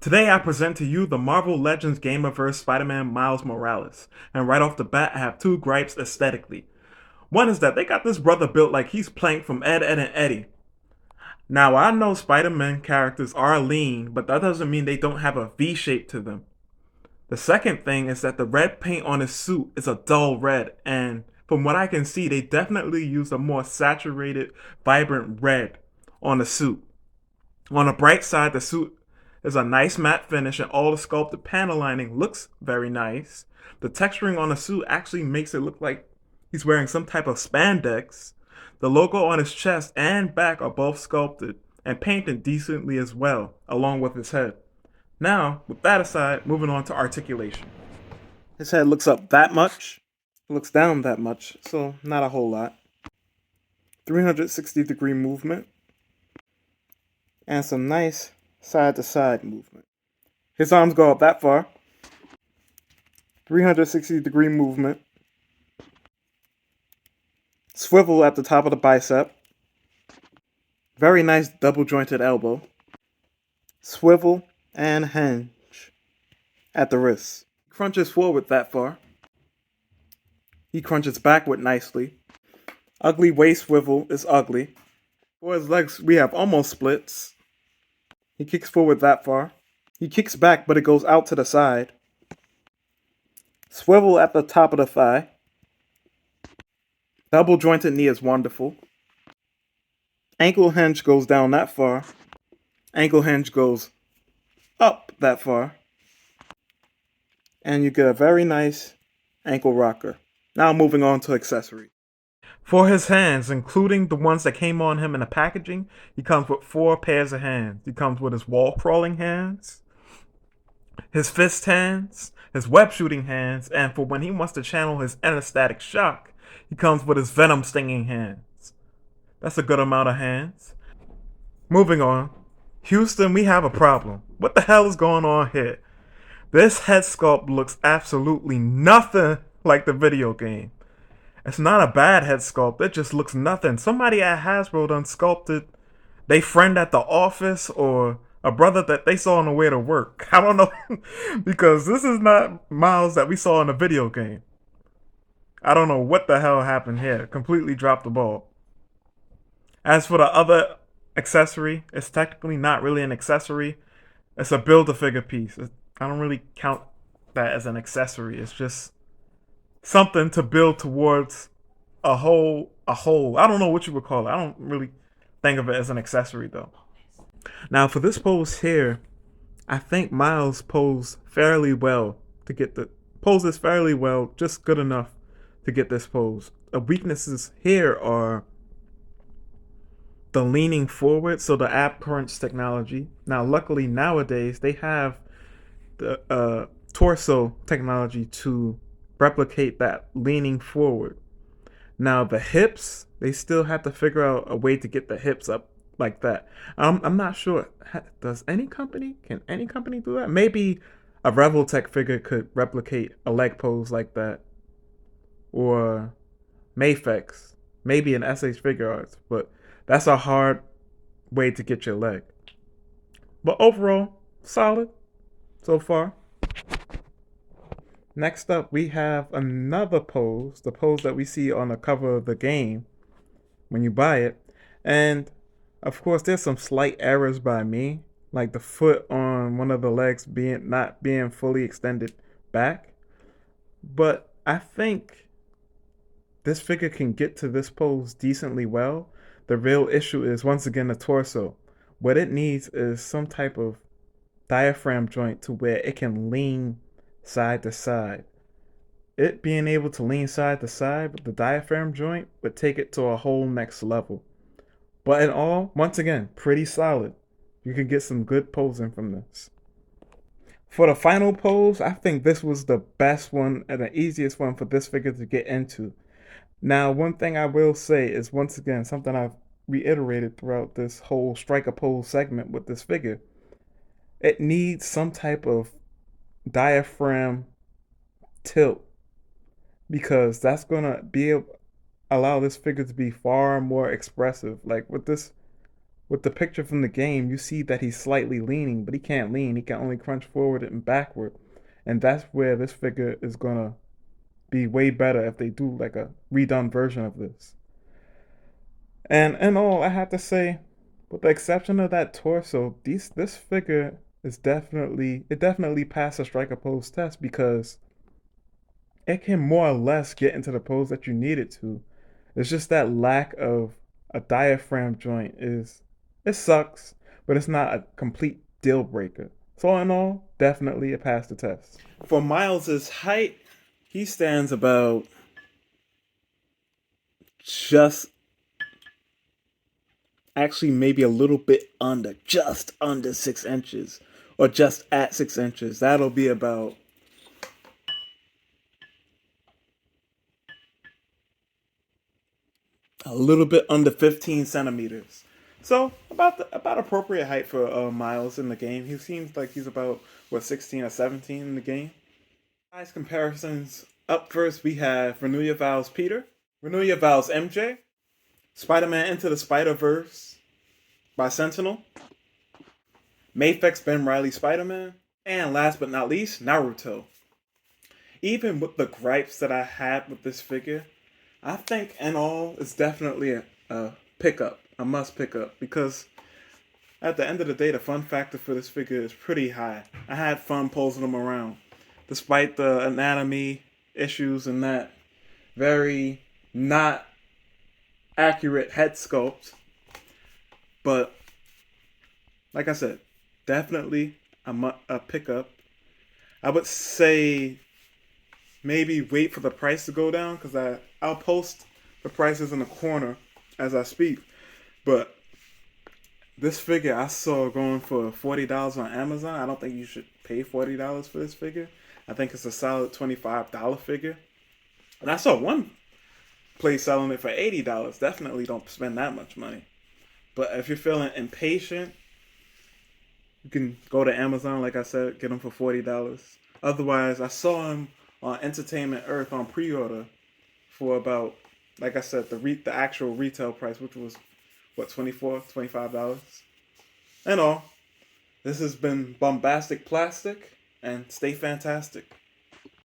Today I present to you the Marvel Legends Gamerverse Spider-Man Miles Morales, and right off the bat I have two gripes aesthetically. One is that they got this brother built like he's Plank from Ed, Edd and Eddy. Now I know Spider-Man characters are lean, but that doesn't mean they don't have a V shape to them. The second thing is that the red paint on his suit is a dull red, and from what I can see they definitely use a more saturated, vibrant red on the suit. On the bright side, the suit is a nice matte finish and all the sculpted panel lining looks very nice. The texturing on the suit actually makes it look like he's wearing some type of spandex. The logo on his chest and back are both sculpted and painted decently as well, along with his head. Now, with that aside, moving on to articulation. His head looks up that much, looks down that much, so not a whole lot. 360-degree movement, and some nice side to side movement. His arms go up that far. 360-degree movement. Swivel at the top of the bicep. Very nice double jointed elbow. Swivel and hinge at the wrist. Crunches forward that far. He crunches backward nicely. Ugly waist swivel is ugly. For his legs, we have almost splits. He kicks forward that far. He kicks back, but it goes out to the side. Swivel at the top of the thigh. Double jointed knee is wonderful. Ankle hinge goes down that far. Ankle hinge goes up that far. And you get a very nice ankle rocker. Now moving on to accessories. For his hands, including the ones that came on him in the packaging, he comes with 4 pairs of hands. He comes with his wall crawling hands, his fist hands, his web shooting hands, and for when he wants to channel his anesthetic shock, he comes with his venom stinging hands. That's a good amount of hands. Moving on. Houston, we have a problem. What the hell is going on here? This head sculpt looks absolutely nothing like the video game. It's not a bad head sculpt, it just looks nothing. Somebody at Hasbro done sculpted they friend at the office or a brother that they saw on the way to work. I don't know, because this is not Miles that we saw in the video game. I don't know what the hell happened here. Completely dropped the ball. As for the other accessory, it's technically not really an accessory. It's a Build-A-Figure piece. I don't really count that as an accessory. It's just something to build towards a whole. I don't know what you would call it. I don't really think of it as an accessory though. Now for this pose here, I think Miles posed fairly well to get the poses fairly well, just good enough to get this pose. The weaknesses here are the leaning forward, so the ab crunch technology. Now luckily nowadays they have the torso technology to replicate that leaning forward. Now the hips, they still have to figure out a way to get the hips up like that. I'm not sure. Can any company do that? Maybe a Revoltech figure could replicate a leg pose like that, or Mafex, maybe an SH Figure Arts, but that's a hard way to get your leg. But overall, solid so far. Next up, we have another pose, the pose that we see on the cover of the game when you buy it. And of course, there's some slight errors by me, like the foot on one of the legs not being fully extended back. But I think this figure can get to this pose decently well. The real issue is, once again, the torso. What it needs is some type of diaphragm joint to where it can lean side to side. It being able to lean side to side with the diaphragm joint would take it to a whole next level. But in all, once again, pretty solid. You can get some good posing from this. For the final pose, I think this was the best one and the easiest one for this figure to get into. Now, one thing I will say is, once again, something I've reiterated throughout this whole striker pose segment with this figure. It needs some type of diaphragm tilt, because that's gonna allow this figure to be far more expressive. Like with with the picture from the game, you see that he's slightly leaning, but he can't lean. He can only crunch forward and backward. And that's where this figure is gonna be way better if they do like a redone version of this. And in all, I have to say, with the exception of that torso, this figure is definitely passed the striker pose test because it can more or less get into the pose that you need it to. It's just that lack of a diaphragm joint is it sucks, but it's not a complete deal breaker. So in all, definitely it passed the test. For Miles's height, he stands about just actually maybe a little bit under, just under 6 inches, or just at 6 inches. That'll be about a little bit under 15 centimeters. So about appropriate height for Miles in the game. He seems like he's about 16 or 17 in the game. Size comparisons. Up first we have Renew Your Vows Peter, Renew Your Vows MJ, Spider-Man Into the Spider-Verse by Sentinel, Mayfix Ben Riley Spider-Man, and last but not least, Naruto. Even with the gripes that I had with this figure, I think in all it's definitely a pickup, a must pick up, because at the end of the day, the fun factor for this figure is pretty high. I had fun posing him around, despite the anatomy issues and that very not accurate head sculpt. But like I said, definitely a pickup. I would say maybe wait for the price to go down, because I'll post the prices in the corner as I speak. But this figure I saw going for $40 on Amazon. I don't think you should pay $40 for this figure. I think it's a solid $25 figure. And I saw one place selling it for $80. Definitely don't spend that much money. But if you're feeling impatient, you can go to Amazon, like I said, get them for $40. Otherwise, I saw him on Entertainment Earth on pre-order for about, like I said, the actual retail price, which was what, $24, $25. And all. This has been Bombastic Plastic, and stay fantastic.